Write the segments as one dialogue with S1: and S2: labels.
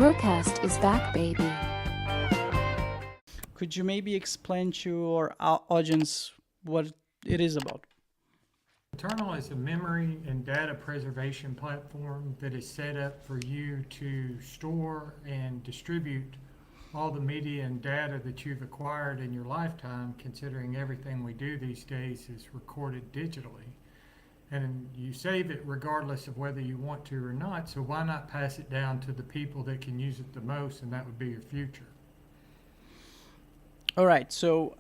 S1: BRUCAST is back, baby.
S2: Could you maybe explain to our audience what it is about?
S3: bETERNAL is a memory and data preservation platform that is set up for you to store and distribute all the media and data that you've acquired in your lifetime, considering everything we do these days is recorded digitally. And you save it regardless of whether you want to or not, so why not pass it down to the people that can use it the most, and that would be your future.
S2: All right. So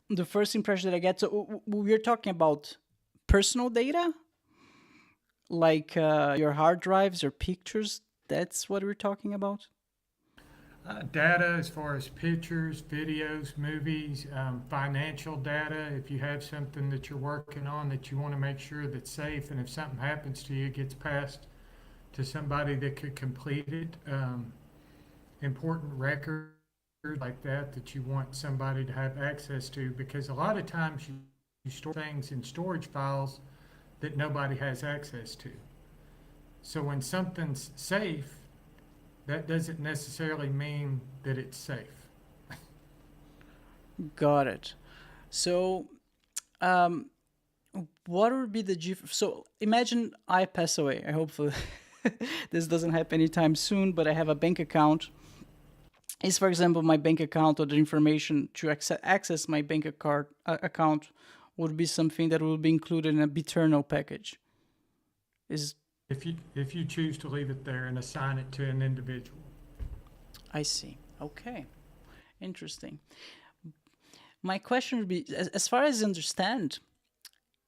S2: the first impression that I get, so we're talking about personal data, like your hard drives or pictures. That's what we're talking about.
S3: Data as far as pictures, videos, movies, financial data. If you have something that you're working on that you want to make sure that's safe, and if something happens to you, it gets passed to somebody that could complete it. Important records like that you want somebody to have access to, because a lot of times you store things in storage files that nobody has access to. So when something's safe, that doesn't necessarily mean that it's safe.
S2: Got it. So um, what would be the so imagine I pass away. I hope this doesn't happen anytime soon, but I have a bank account. Is, for example, my bank account or the information to access my bank account would be something that will be included in a bETERNAL package.
S3: If you choose to leave it there and assign it to an individual.
S2: I see. Okay. Interesting. My question would be, as far as I understand,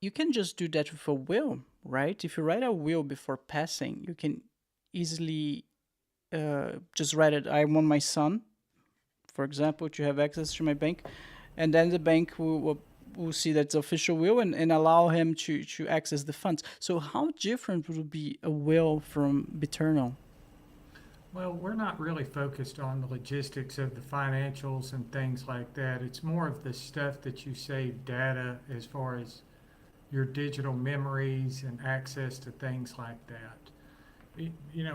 S2: you can just do that with a will, right? If you write a will before passing, you can easily just write it. I want my son, for example, to have access to my bank, and then the bank will see that's official will and allow him to access the funds. So how different would be a will from bETERNAL?
S3: Well, we're not really focused on the logistics of the financials and things like that. It's more of the stuff that you save data as far as your digital memories and access to things like that.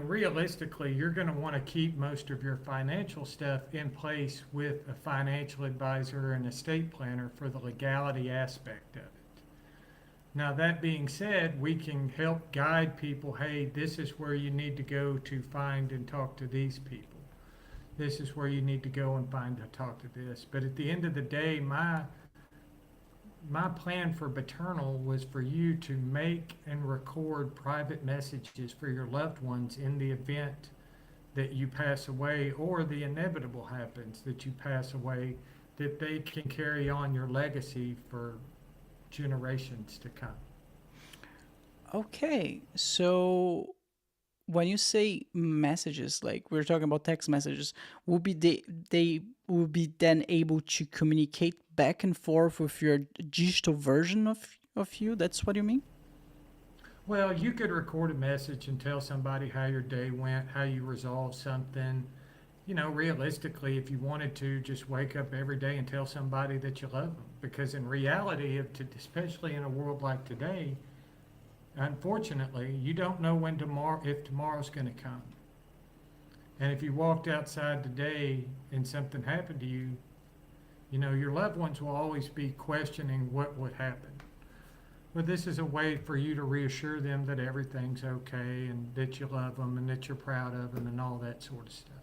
S3: Realistically, you're going to want to keep most of your financial stuff in place with a financial advisor and estate planner for the legality aspect of it. Now, that being said, we can help guide people. Hey, this is where you need to go to find and talk to these people. This is where you need to go and find and talk to this. But at the end of the day, my plan for bETERNAL was for you to make and record private messages for your loved ones in the event that you pass away, or the inevitable happens that you pass away, that they can carry on your legacy for generations to come.
S2: Okay, so when you say messages, like we're talking about text messages, will be they will be then able to communicate back and forth with your digital version of you? That's what you mean?
S3: Well, you could record a message and tell somebody how your day went, how you resolved something. Realistically, if you wanted to, just wake up every day and tell somebody that you love them. Because in reality, especially in a world like today, unfortunately, you don't know if tomorrow's going to come. And if you walked outside today and something happened to you, your loved ones will always be questioning what would happen. But this is a way for you to reassure them that everything's okay and that you love them and that you're proud of them and all that sort of stuff.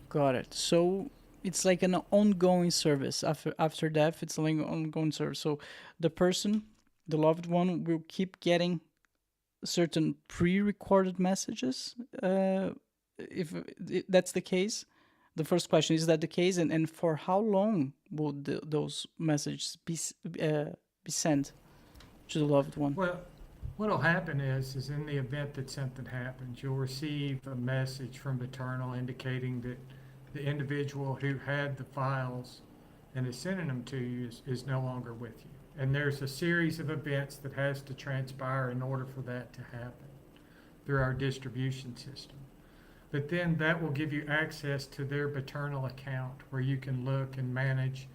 S2: Got it. So it's like an ongoing service. After death, it's like an ongoing service. So the person, the loved one, will keep getting certain pre-recorded messages. If that's the case, the first question is that the case, and for how long would those messages be sent to the loved one?
S3: Well, what'll happen is in the event that something happens, you'll receive a message from bETERNAL indicating that the individual who had the files and is sending them to you is no longer with you. And there's a series of events that has to transpire in order for that to happen through our distribution system. But then that will give you access to their bETERNAL account where you can look and manage,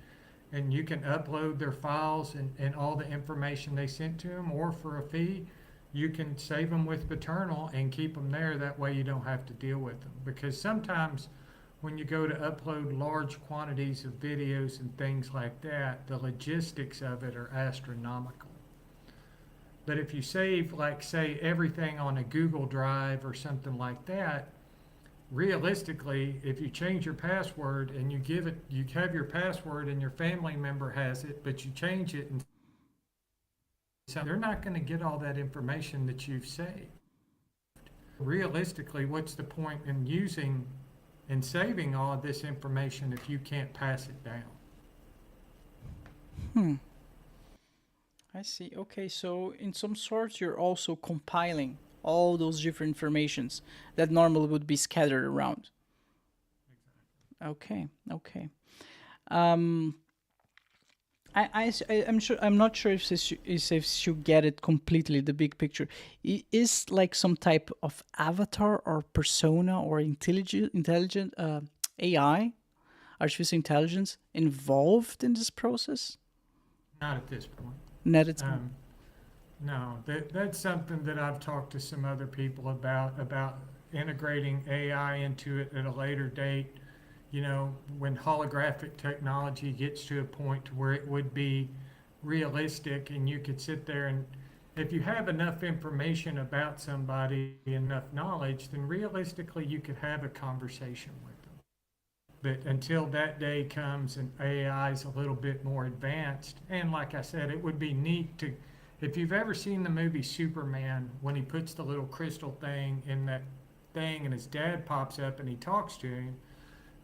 S3: and you can upload their files and all the information they sent to them, or for a fee, you can save them with bETERNAL and keep them there. That way you don't have to deal with them. Because sometimes when you go to upload large quantities of videos and things like that, the logistics of it are astronomical. But if you save, like, say, everything on a Google Drive or something like that, realistically, if you change your password and you give it, you have your password and your family member has it, but you change it, and so they're not going to get all that information that you've saved. Realistically, what's the point in using and saving all of this information if you can't pass it down?
S2: I see. Okay, so in some sorts, you're also compiling all those different informations that normally would be scattered around. Okay, okay. I'm sure. I'm not sure if you get it completely. The big picture is like some type of avatar or persona or intelligent AI, artificial intelligence, involved in this process.
S3: Not at this point.
S2: Not at
S3: No, that's something that I've talked to some other people about integrating AI into it at a later date. You know, when holographic technology gets to a point where it would be realistic and you could sit there and if you have enough information about somebody, enough knowledge, then realistically you could have a conversation with them. But until that day comes and AI is a little bit more advanced, and like I said, it would be neat to, if you've ever seen the movie Superman, when he puts the little crystal thing in that thing and his dad pops up and he talks to him,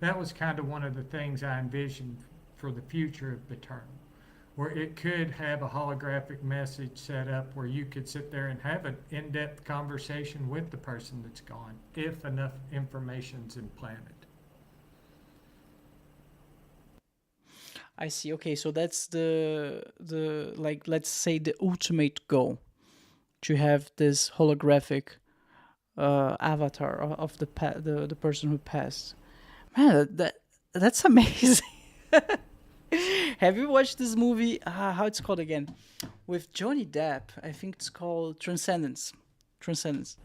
S3: that was kind of one of the things I envisioned for the future of bETERNAL, where it could have a holographic message set up where you could sit there and have an in-depth conversation with the person that's gone, if enough information's implanted.
S2: I see. Okay, so that's the like, let's say, the ultimate goal, to have this holographic avatar of the person who passed. Man, that's amazing. Have you watched this movie? How it's called again? With Johnny Depp. I think it's called Transcendence. Transcendence.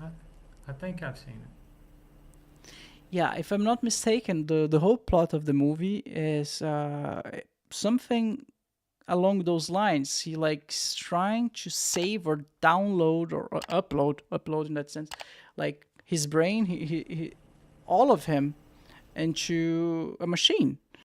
S3: I think I've seen it.
S2: Yeah, if I'm not mistaken, the whole plot of the movie is something along those lines. He likes trying to save or download or upload in that sense, like his brain, he all of him, into a machine.